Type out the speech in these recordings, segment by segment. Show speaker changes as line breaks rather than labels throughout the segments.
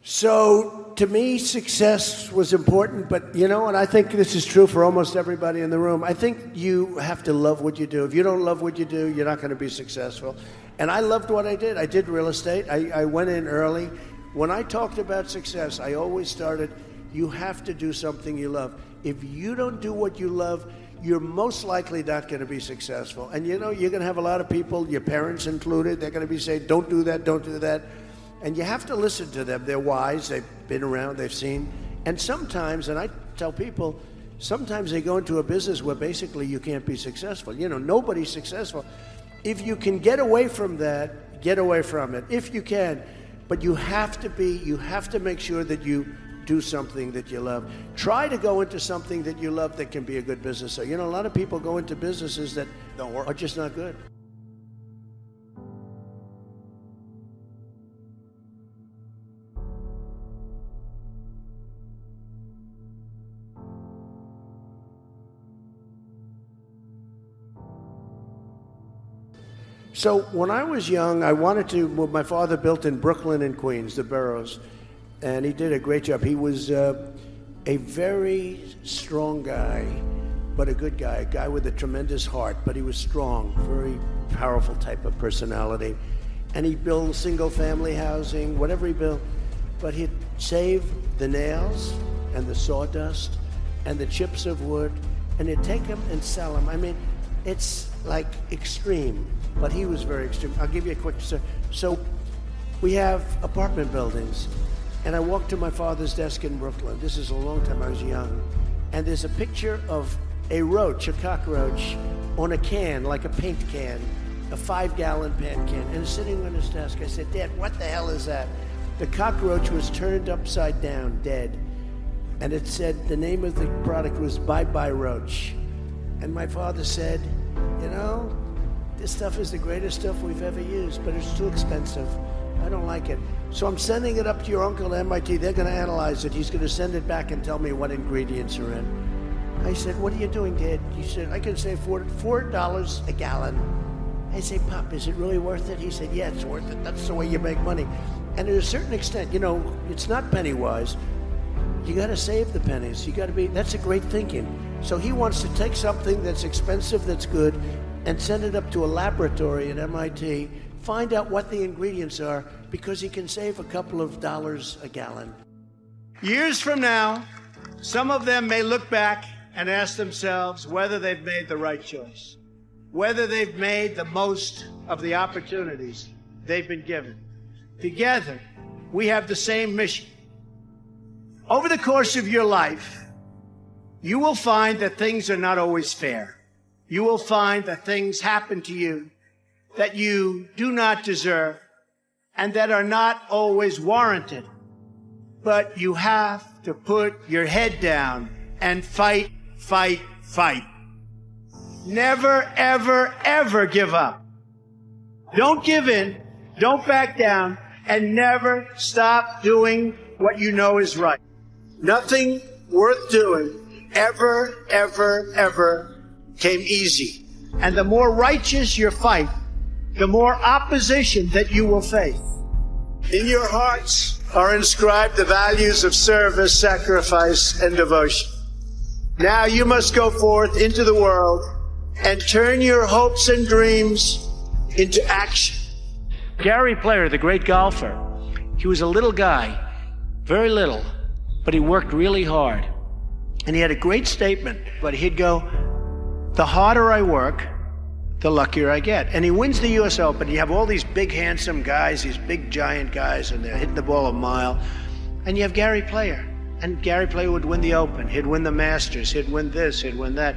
So to me, success was important, but and I think this is true for almost everybody in the room. I think you have to love what you do. If you don't love what you do, you're not going to be successful. And I loved what I did. I did real estate. I went in early. When I talked about success, I always started, you have to do something you love. If you don't do what you love, you're most likely not going to be successful. And you're going to have a lot of people, your parents included, they're going to be saying, don't do that, don't do that. And you have to listen to them. They're wise, they've been around, they've seen. And sometimes, and I tell people, sometimes they go into a business where basically you can't be successful. Nobody's successful. If you can get away from that, get away from it, if you can. But you have to make sure that you do something that you love. Try to go into something that you love that can be a good business. So, a lot of people go into businesses that don't work, are just not good. So when I was young, my father built in Brooklyn and Queens, the boroughs, and he did a great job. He was a very strong guy, but a good guy, a guy with a tremendous heart, but he was strong, very powerful type of personality. And he built single family housing, whatever he built, but he'd save the nails and the sawdust and the chips of wood, and he'd take them and sell them. I mean, it's like extreme, but he was very extreme. I'll give you a quick story. So we have apartment buildings, and I walked to my father's desk in Brooklyn. This is a long time, I was young. And there's a picture of a roach, a cockroach, on a can, like a paint can, a 5-gallon paint can, and it's sitting on his desk. I said, Dad, what the hell is that? The cockroach was turned upside down, dead. And it said, the name of the product was Bye Bye Roach. And my father said, this stuff is the greatest stuff we've ever used, but it's too expensive. I don't like it. So I'm sending it up to your uncle at MIT. They're going to analyze it. He's going to send it back and tell me what ingredients are in. I said, what are you doing, Dad? He said, I can save $4 a gallon. I say, Pop, is it really worth it? He said, yeah, it's worth it. That's the way you make money. And to a certain extent, it's not penny wise. You got to save the pennies. That's a great thinking. So he wants to take something that's expensive, that's good, and send it up to a laboratory at MIT, find out what the ingredients are, because he can save a couple of dollars a gallon. Years from now, some of them may look back and ask themselves whether they've made the right choice, whether they've made the most of the opportunities they've been given. Together, we have the same mission. Over the course of your life, you will find that things are not always fair. You will find that things happen to you that you do not deserve and that are not always warranted. But you have to put your head down and fight, fight, fight. Never, ever, ever give up. Don't give in, don't back down, and never stop doing what you know is right. Nothing worth doing ever, ever, ever came easy. And the more righteous your fight, the more opposition that you will face. In your hearts are inscribed the values of service, sacrifice, and devotion. Now you must go forth into the world and turn your hopes and dreams into action. Gary Player, the great golfer, he was a little guy, very little, but he worked really hard. And he had a great statement, but he'd go, the harder I work, the luckier I get. And he wins the US Open. You have all these big, handsome guys, these big, giant guys, and they're hitting the ball a mile. And you have Gary Player. And Gary Player would win the Open. He'd win the Masters. He'd win this. He'd win that.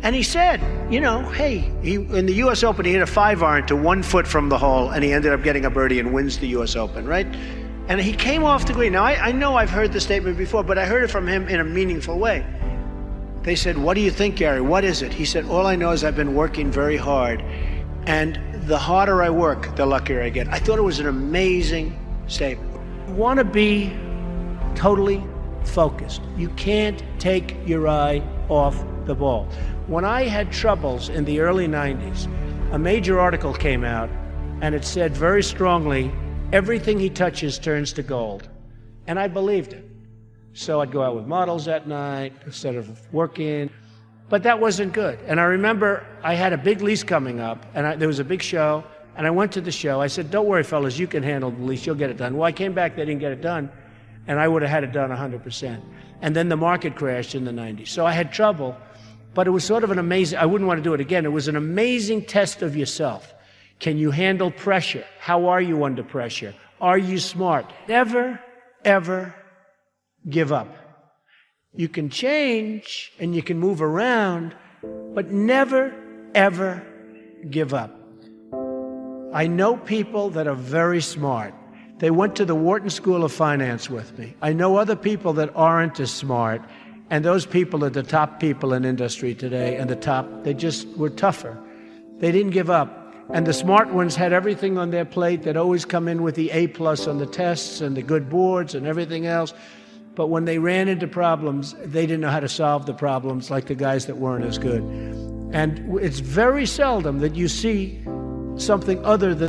And he said, hey, in the US Open, he hit a 5-iron to 1 foot from the hole, and he ended up getting a birdie and wins the US Open, right? And he came off the green. Now, I know I've heard the statement before, but I heard it from him in a meaningful way. They said, what do you think, Gary? What is it? He said, all I know is I've been working very hard, and the harder I work, the luckier I get. I thought it was an amazing statement. You want to be totally focused. You can't take your eye off the ball. When I had troubles in the early 90s, a major article came out, and it said very strongly, everything he touches turns to gold.
And I believed it. So I'd go out with models at night instead of working. But that wasn't good. And I remember I had a big lease coming up, and there was a big show, and I went to the show. I said, don't worry, fellas, you can handle the lease. You'll get it done. Well, I came back, they didn't get it done, and I would have had it done 100%. And then the market crashed in the 90s. So I had trouble, but it was sort of an amazing, I wouldn't want to do it again. It was an amazing test of yourself. Can you handle pressure? How are you under pressure? Are you smart? Never, ever give up. You can change and you can move around, but never, ever give up. I know people that are very smart. They went to the Wharton School of Finance with me. I know other people that aren't as smart, and those people are the top people in industry today, and they just were tougher. They didn't give up. And the smart ones had everything on their plate. They'd always come in with the A+ on the tests and the good boards and everything else. But when they ran into problems, they didn't know how to solve the problems like the guys that weren't as good. And it's very seldom that you see something other than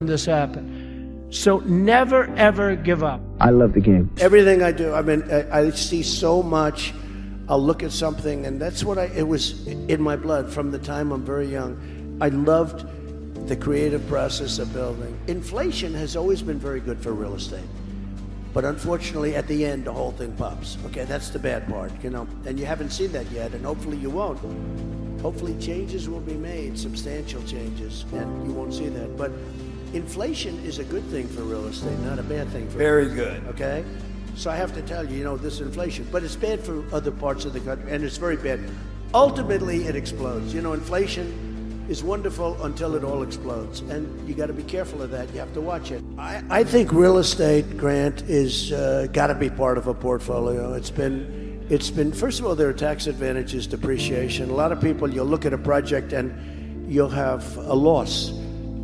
this happen. So never, ever give up.
I love the game.
Everything I do, I mean, I see so much. I'll look at something, and that's what it was in my blood from the time I'm very young. I loved the creative process of building. Inflation has always been very good for real estate. But unfortunately, at the end, the whole thing pops. Okay, that's the bad part, you know. And you haven't seen that yet, and hopefully you won't. Hopefully changes will be made, substantial changes, and you won't see that. But inflation is a good thing for real estate, not a bad thing for
Very
real estate,
good.
okay? So I have to tell you, you know, this inflation, but it's bad for other parts of the country, and it's very bad. Ultimately, it explodes. You know, inflation is wonderful until it all explodes, and you got to be careful of that. You have to watch it. I think real estate, Grant, is got to be part of a portfolio. It's been, first of all, there are tax advantages, depreciation. A lot of people, you'll look at a project and you'll have a loss.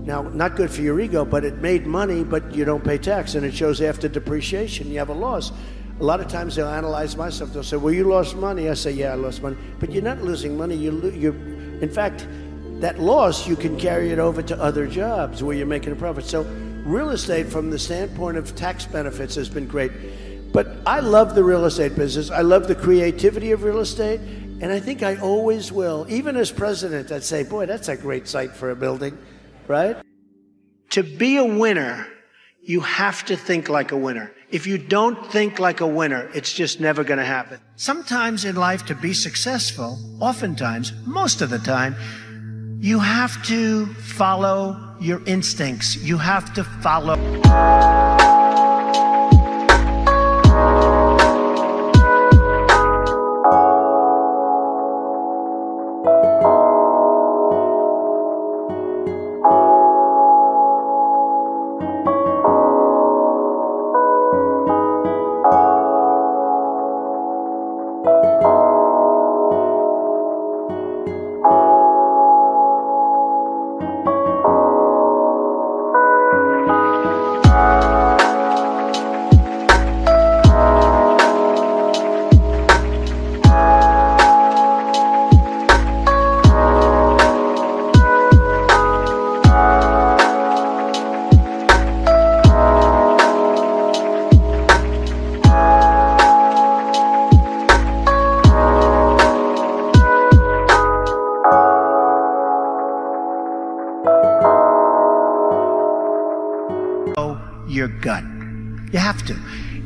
Now, not good for your ego, but it made money, but you don't pay tax, and it shows after depreciation you have a loss. A lot of times they'll analyze my stuff. They'll say, well, you lost money. I say, yeah, I lost money. But you're not losing money. In fact, that loss, you can carry it over to other jobs where you're making a profit. So real estate, from the standpoint of tax benefits, has been great. But I love the real estate business. I love the creativity of real estate, and I think I always will. Even as president, I'd say, boy, that's a great site for a building, right? To be a winner, you have to think like a winner. If you don't think like a winner, it's just never going to happen. Sometimes in life, to be successful, oftentimes, most of the time, you have to follow your instincts. You have to follow.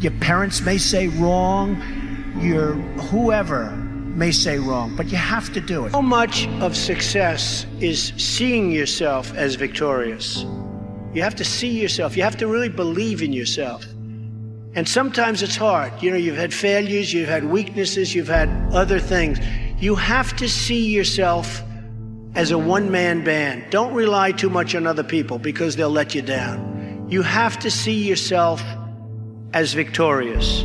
Your parents may say wrong, your whoever may say wrong, but you have to do it. So much of success is seeing yourself as victorious. You have to see yourself. You have to really believe in yourself. And sometimes it's hard. You know, you've had failures, you've had weaknesses, you've had other things. You have to see yourself as a one-man band. Don't rely too much on other people because they'll let you down. You have to see yourself as victorious.